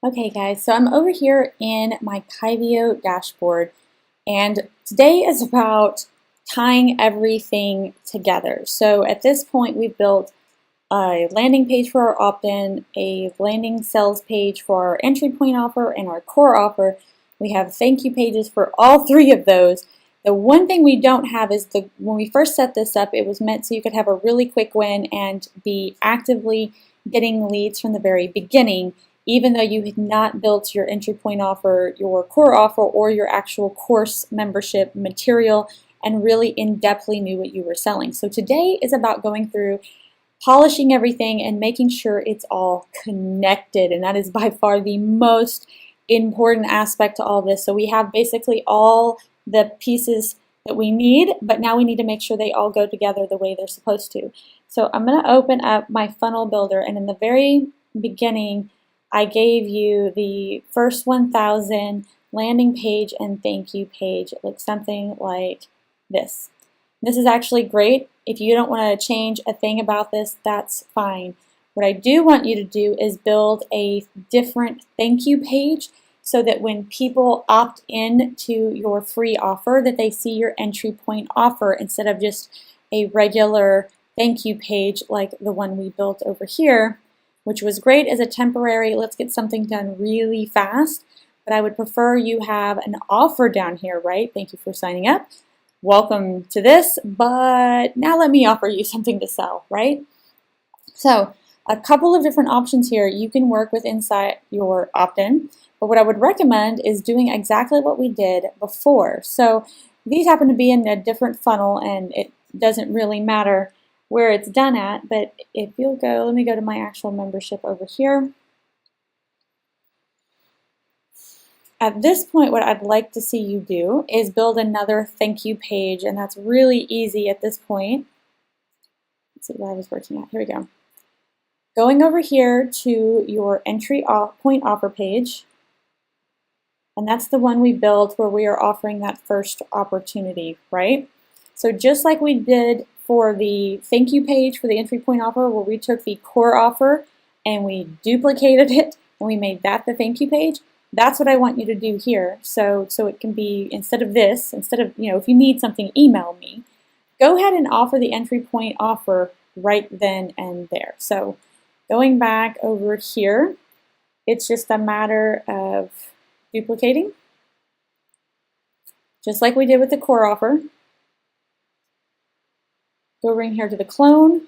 Okay guys, so I'm over here in my Kyvio dashboard, and today is about tying everything together. So at this point we've built a landing page for our opt-in, a landing sales page for our entry point offer, and our core offer. We have thank you pages for all three of those. The one thing we don't have is when we first set this up, it was meant so you could have a really quick win and be actively getting leads from the very beginning, even though you had not built your entry point offer, your core offer, or your actual course membership material and really in-depthly knew what you were selling. So today is about going through, polishing everything and making sure it's all connected, and that is by far the most important aspect to all this. So we have basically all the pieces that we need, but now we need to make sure they all go together the way they're supposed to. So I'm going to open up my funnel builder, and in the very beginning I gave you the first 1,000 landing page and thank you page. It looks something like this. This is actually great. If you don't want to change a thing about this, that's fine. What I do want you to do is build a different thank you page so that when people opt in to your free offer, that they see your entry point offer instead of just a regular thank you page like the one we built over here, which was great as a temporary, let's get something done really fast. But I would prefer you have an offer down here, right? Thank you for signing up. Welcome to this, but now let me offer you something to sell, right? So a couple of different options here you can work with inside your opt-in, but what I would recommend is doing exactly what we did before. So these happen to be in a different funnel, and it doesn't really matter where it's done at, but if you'll go, let me go to my actual membership over here. At this point, what I'd like to see you do is build another thank you page, and that's really easy at this point. Let's see what I was working at. Here we go. Going over here to your entry point offer page, and that's the one we built where we are offering that first opportunity, right? So just like we did for the thank you page for the entry point offer, where we took the core offer and we duplicated it and we made that the thank you page, that's what I want you to do here. So it can be, instead of this, if you need something, email me. Go ahead and offer the entry point offer right then and there. So going back over here, it's just a matter of duplicating, just like we did with the core offer. Go over in here to the clone.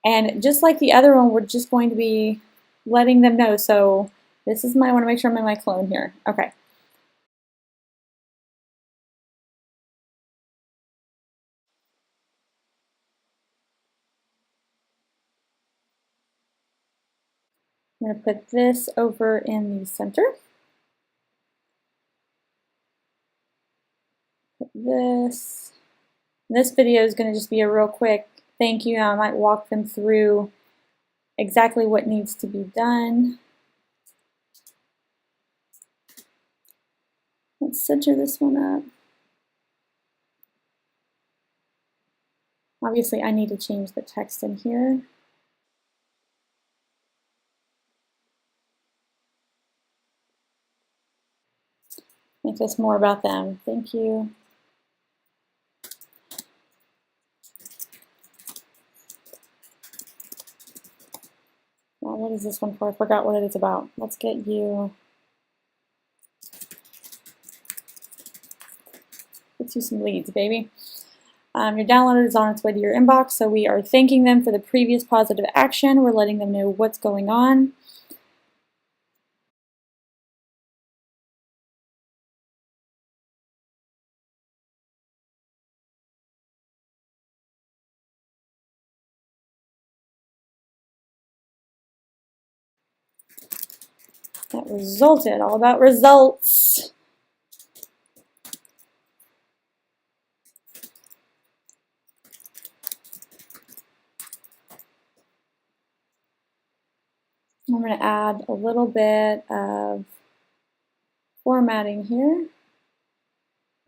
And just like the other one, we're just going to be letting them know. So this is I want to make sure I'm in my clone here. Okay. I'm going to put this over in the center. Put this. This video is going to just be a real quick thank you. I might walk them through exactly what needs to be done. Let's center this one up. Obviously, I need to change the text in here. Make this more about them. Thank you. Well, what is this one for? I forgot what it is about. Let's get you. Get you some leads, baby. Your download is on its way to your inbox, so we are thanking them for the previous positive action. We're letting them know what's going on. That resulted, all about results. I'm going to add a little bit of formatting here.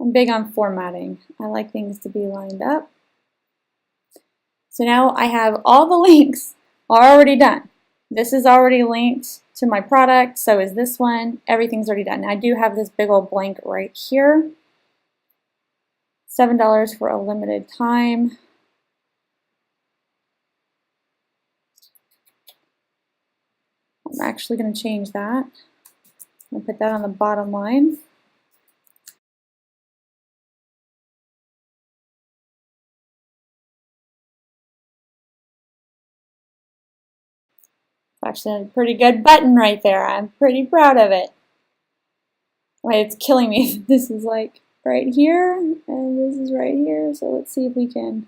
I'm big on formatting. I like things to be lined up. So now I have all the links already done. This is already linked to my product, so is this one. Everything's already done. Now, I do have this big old blank right here. $7 for a limited time. I'm actually going to change that. I'm going to put that on the bottom line. Actually, a pretty good button right there. I'm pretty proud of it. Wait, it's killing me. This is like right here, and this is right here. So let's see if we can.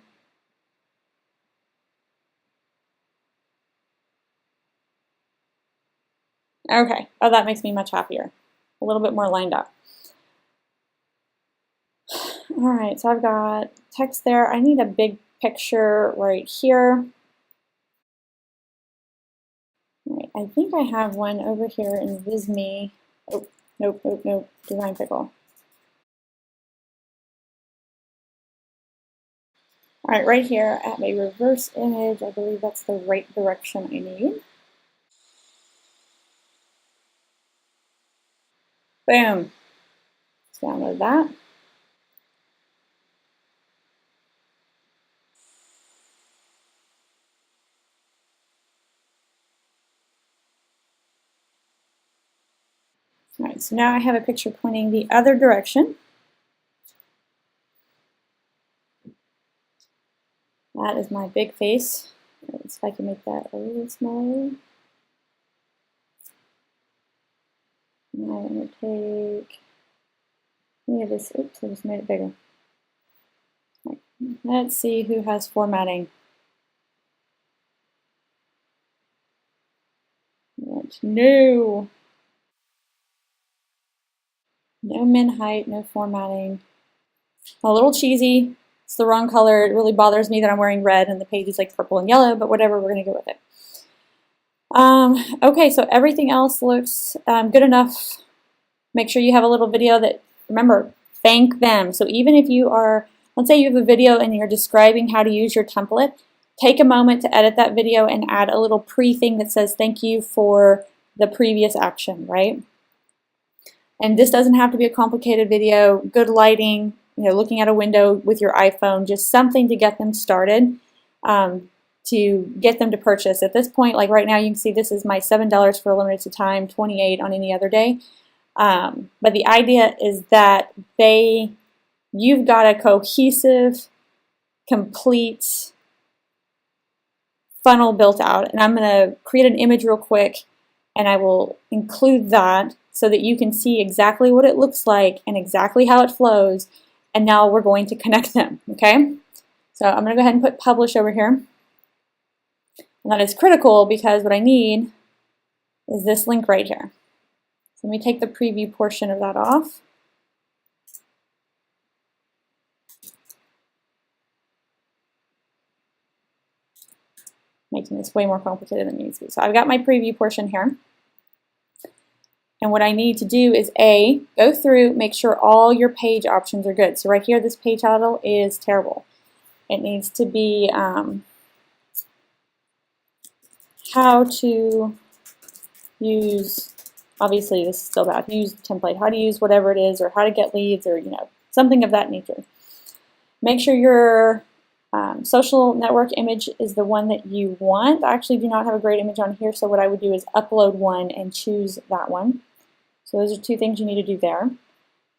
Okay. Oh, that makes me much happier. A little bit more lined up. All right, so I've got text there. I need a big picture right here. All right, I think I have one over here in Visme. Oh, nope, Design Pickle. All right, right here I have a reverse image. I believe that's the right direction I need. Boom. Let's download that. All right, so now I have a picture pointing the other direction. That is my big face. Let's see if I can make that a little smaller. Now I'm going to take any of this. Oops, I just made it bigger. Right. Let's see who has formatting. No. No min height, no formatting. A little cheesy. It's the wrong color. It really bothers me that I'm wearing red and the page is like purple and yellow, but whatever, we're going to go with it. Okay, so everything else looks good enough. Make sure you have a little video that, remember, thank them. So even if you are, let's say you have a video and you're describing how to use your template, take a moment to edit that video and add a little pre-thing that says thank you for the previous action, right? And this doesn't have to be a complicated video. Good lighting, looking at a window with your iPhone, just something to get them started, to get them to purchase. At this point, like right now, you can see this is my $7 for a limited time, $28 on any other day. But the idea is that you've got a cohesive, complete funnel built out. And I'm going to create an image real quick, and I will include that so that you can see exactly what it looks like and exactly how it flows. And now we're going to connect them, okay? So I'm going to go ahead and put publish over here. And that is critical because what I need is this link right here. So let me take the preview portion of that off. Making this way more complicated than it needs to be. So I've got my preview portion here. And what I need to do is A, go through, make sure all your page options are good. So right here, this page title is terrible. It needs to be how to use, obviously this is still bad, use the template, how to use whatever it is, or how to get leads, or something of that nature. Make sure your social network image is the one that you want. I actually do not have a great image on here, so what I would do is upload one and choose that one. So those are two things you need to do there.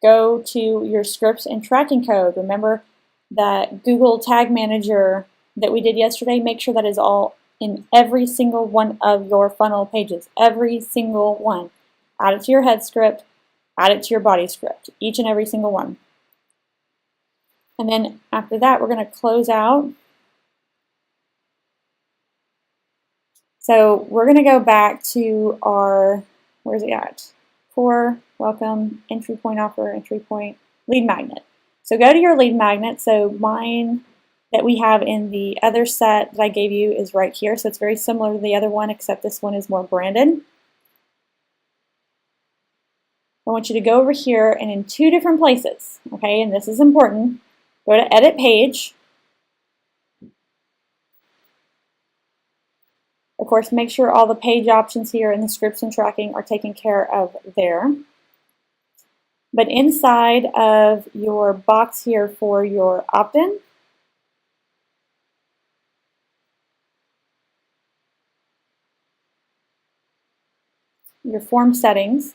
Go to your scripts and tracking code. Remember that Google Tag Manager that we did yesterday, make sure that is all in every single one of your funnel pages, every single one. Add it to your head script, add it to your body script, each and every single one. And then after that, we're going to close out. So we're going to go back to our, where's it at? Core, welcome, entry point offer, entry point, lead magnet. So go to your lead magnet. So mine that we have in the other set that I gave you is right here. So it's very similar to the other one, except this one is more branded. I want you to go over here and in two different places, okay, and this is important. Go to Edit Page. Of course, make sure all the page options here and the scripts and tracking are taken care of there. But inside of your box here for your opt-in, your form settings,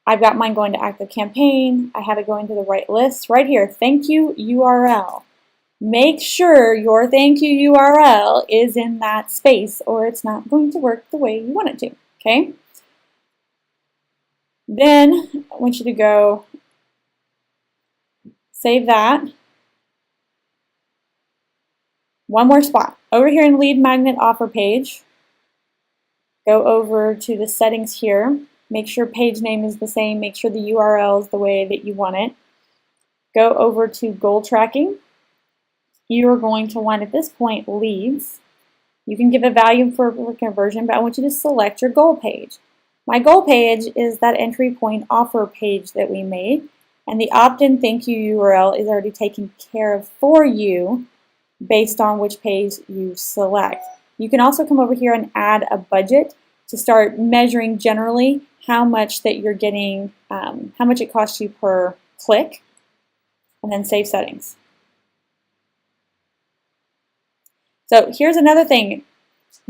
I've got mine going to Active Campaign. I have it going to the right list. Right here, thank you URL. Make sure your thank you URL is in that space or it's not going to work the way you want it to, okay? Then I want you to go save that. One more spot. Over here in Lead Magnet Offer page, go over to the settings here. Make sure page name is the same. Make sure the URL is the way that you want it. Go over to goal tracking. You are going to want, at this point, leads. You can give a value for conversion, but I want you to select your goal page. My goal page is that entry point offer page that we made, and the opt-in thank you URL is already taken care of for you based on which page you select. You can also come over here and add a budget to start measuring generally how much that you're getting, how much it costs you per click, and then save settings. So here's another thing.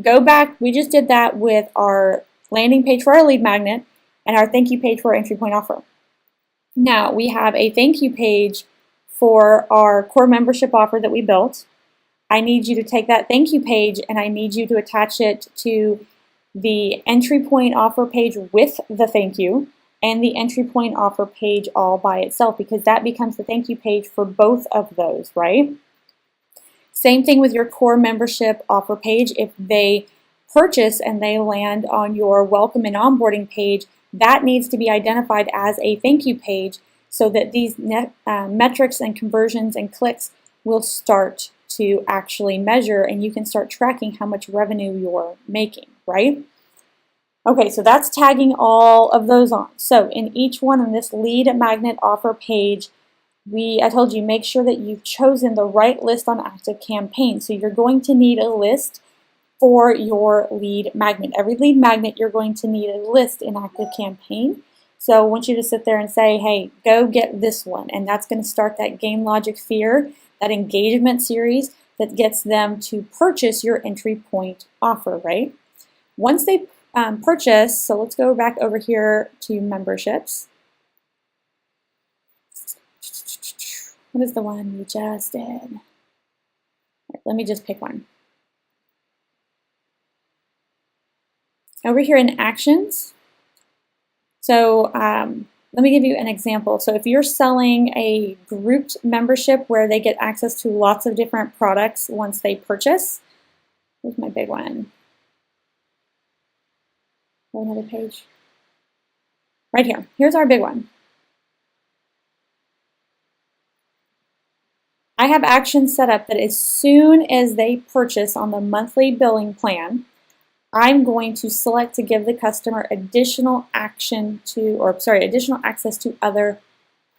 Go back, we just did that with our landing page for our lead magnet and our thank you page for our entry point offer. Now we have a thank you page for our core membership offer that we built. I need you to take that thank you page and I need you to attach it to the entry point offer page with the thank you and the entry point offer page all by itself, because that becomes the thank you page for both of those, right? Same thing with your core membership offer page. If they purchase and they land on your welcome and onboarding page, that needs to be identified as a thank you page so that these metrics and conversions and clicks will start to actually measure and you can start tracking how much revenue you're making, right? Okay, so that's tagging all of those on. So in each one on this lead magnet offer page, I told you, make sure that you've chosen the right list on Active Campaign. So you're going to need a list for your lead magnet. Every lead magnet, you're going to need a list in Active Campaign. So I want you to sit there and say, hey, go get this one. And that's going to start that Game Logic Fear, that engagement series that gets them to purchase your entry point offer, right? Once they purchase, so let's go back over here to memberships. What is the one we just did? Right, let me just pick one. Over here in Actions, so let me give you an example. So if you're selling a grouped membership where they get access to lots of different products once they purchase, here's my big one. Another page. Right here. Here's our big one. I have actions set up that as soon as they purchase on the monthly billing plan, I'm going to select to give the customer additional additional access to other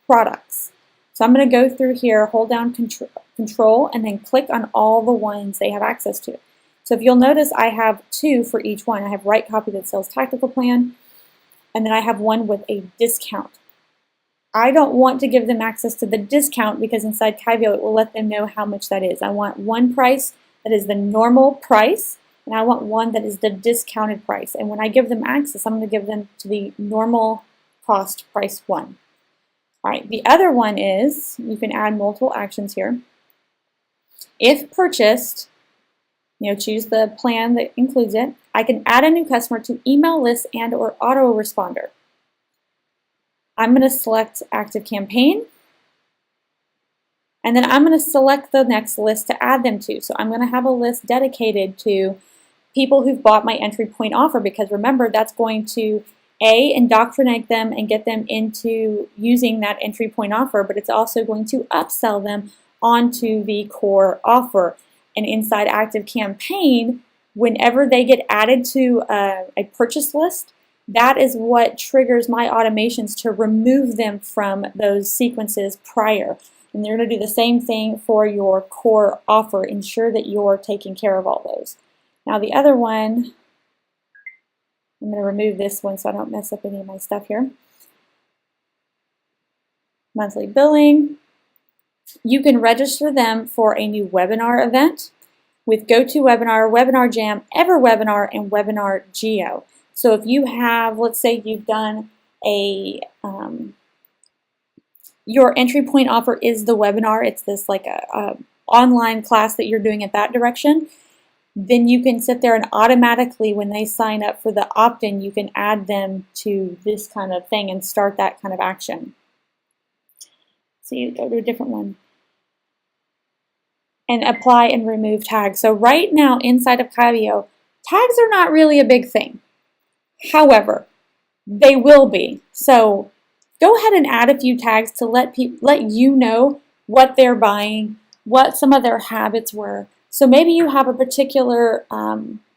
products. So I'm going to go through here, hold down control, and then click on all the ones they have access to. So if you'll notice, I have two for each one. I have Right Copy that sells Tactical Plan, and then I have one with a discount. I don't want to give them access to the discount because inside Kyvio it will let them know how much that is. I want one price that is the normal price, and I want one that is the discounted price. And when I give them access, I'm going to give them to the normal cost price one. All right, the other one is, you can add multiple actions here. If purchased, choose the plan that includes it. I can add a new customer to email list and or autoresponder. I'm going to select Active Campaign, and then I'm going to select the next list to add them to. So I'm going to have a list dedicated to people who've bought my entry point offer, because remember, that's going to indoctrinate them and get them into using that entry point offer, but it's also going to upsell them onto the core offer. And inside Active Campaign, whenever they get added to a purchase list, that is what triggers my automations to remove them from those sequences prior. And they're going to do the same thing for your core offer. Ensure that you're taking care of all those. Now the other one, I'm going to remove this one so I don't mess up any of my stuff here. Monthly billing. You can register them for a new webinar event with GoToWebinar, Webinar Jam, EverWebinar, and Webinar Geo. So if you have, let's say you've done a, your entry point offer is the webinar, it's this like a online class that you're doing at that direction, then you can sit there and automatically when they sign up for the opt-in, you can add them to this kind of thing and start that kind of action. So you go to a different one. And apply and remove tags. So right now inside of Klaviyo, tags are not really a big thing. However, they will be. So go ahead and add a few tags to let you know what they're buying, what some of their habits were. So maybe you have a particular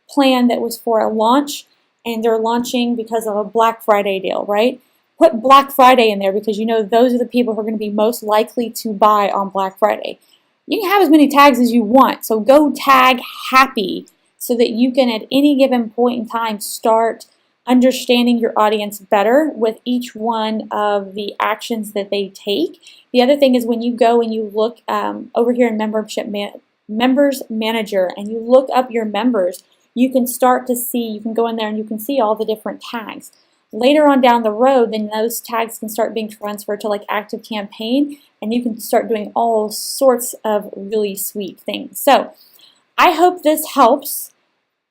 plan that was for a launch and they're launching because of a Black Friday deal, right? Put Black Friday in there because you know those are the people who are going to be most likely to buy on Black Friday. You can have as many tags as you want, so go tag happy so that you can at any given point in time start understanding your audience better with each one of the actions that they take. The other thing is when you go and you look over here in Members Manager and you look up your members, you can start to see, you can go in there and you can see all the different tags. Later on down the road, then those tags can start being transferred to like ActiveCampaign, and you can start doing all sorts of really sweet things. So I hope this helps.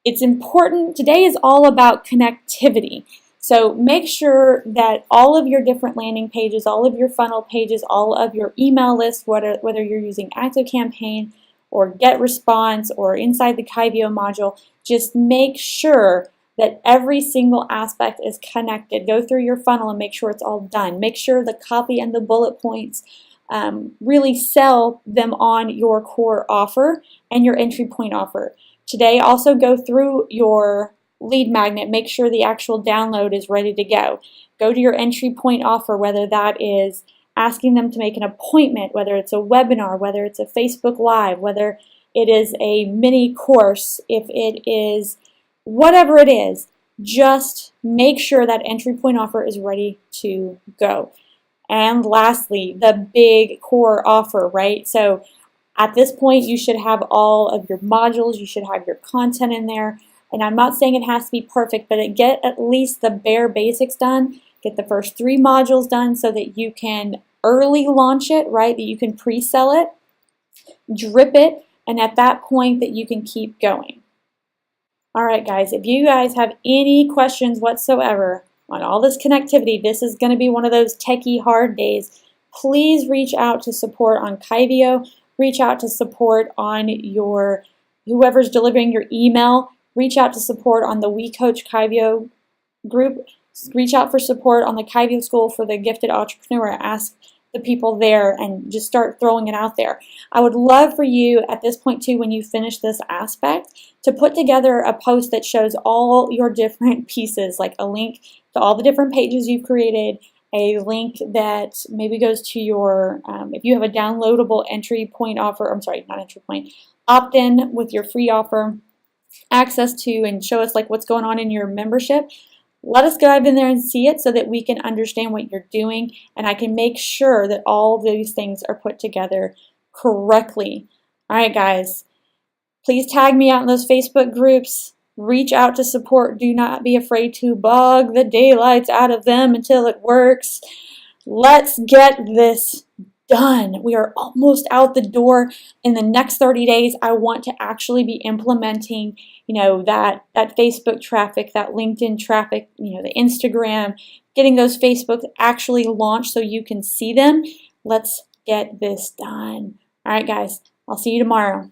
It's important. Today is all about connectivity. So make sure that all of your different landing pages, all of your funnel pages, all of your email list, whether you're using ActiveCampaign or GetResponse or inside the Klaviyo module, just make sure that every single aspect is connected. Go through your funnel and make sure it's all done. Make sure the copy and the bullet points really sell them on your core offer and your entry point offer. Today, also go through your lead magnet. Make sure the actual download is ready to go. Go to your entry point offer, whether that is asking them to make an appointment, whether it's a webinar, whether it's a Facebook Live, whether it is a mini course, if it is whatever it is, just make sure that entry point offer is ready to go. And lastly, the big core offer, right? So at this point, you should have all of your modules, you should have your content in there. And I'm not saying it has to be perfect, but get at least the bare basics done. Get the first 3 modules done so that you can early launch it, right? That you can pre-sell it, drip it, and at that point that you can keep going. All right, guys, if you guys have any questions whatsoever on all this connectivity, this is going to be one of those techie hard days. Please reach out to support on Klaviyo. Reach out to support on your, whoever's delivering your email. Reach out to support on the We Coach Klaviyo group. Reach out for support on the Klaviyo School for the Gifted Entrepreneur. Ask the people there and just start throwing it out there. I would love for you at this point too, when you finish this aspect, to put together a post that shows all your different pieces, like a link to all the different pages you've created, a link that maybe goes to your, if you have a downloadable entry point offer, I'm sorry, not entry point, opt-in with your free offer, access to and show us like what's going on in your membership. Let us dive in there and see it so that we can understand what you're doing and I can make sure that all these things are put together correctly. All right, guys, please tag me out in those Facebook groups. Reach out to support. Do not be afraid to bug the daylights out of them until it works. Let's get this done. We are almost out the door. In the next 30 days, I want to actually be implementing, that Facebook traffic, that LinkedIn traffic, the Instagram, getting those Facebooks actually launched so you can see them. Let's get this done. All right, guys, I'll see you tomorrow.